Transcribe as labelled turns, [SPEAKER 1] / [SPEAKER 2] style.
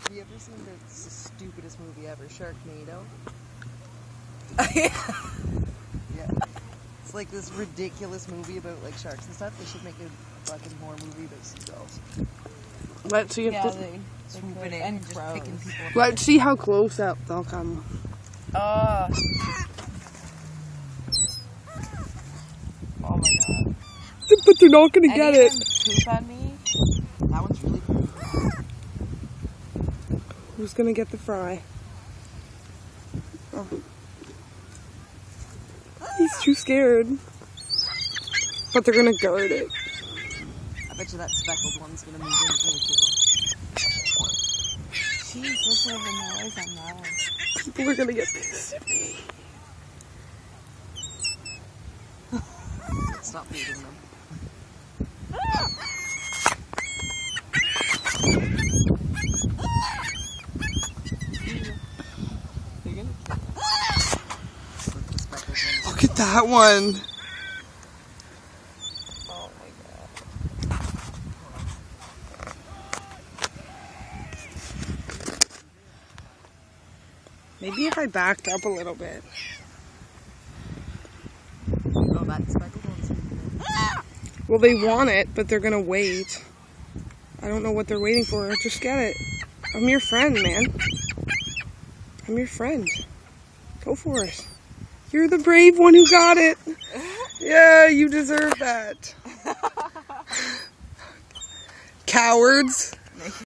[SPEAKER 1] Have you ever seen the stupidest movie ever, Sharknado? Yeah. It's like this ridiculous movie about like sharks and stuff. They should make a fucking horror movie about seagulls.
[SPEAKER 2] Let's see if
[SPEAKER 1] Swooping in and just picking people up.
[SPEAKER 2] let's see how close up they'll come.
[SPEAKER 3] Oh my god.
[SPEAKER 2] But they're not gonna get it.
[SPEAKER 3] Poop on me.
[SPEAKER 1] That one's really cool.
[SPEAKER 2] Who's gonna get the fry? Oh. He's too scared. But they're gonna guard it.
[SPEAKER 1] I bet you that speckled one's gonna move in and kill him.
[SPEAKER 3] Jeez, listen to the noise on that.
[SPEAKER 2] People are gonna get pissed at me.
[SPEAKER 1] Stop beating them.
[SPEAKER 2] Look at that one.
[SPEAKER 3] Oh my god.
[SPEAKER 2] Maybe if I backed up a little bit.
[SPEAKER 1] Oh, that speckled one's
[SPEAKER 2] Well, they want it, but they're gonna wait. I don't know what they're waiting for. Just get it. I'm your friend, man. I'm your friend. Go for it. You're the brave one who got it. Yeah, you deserve that. Cowards.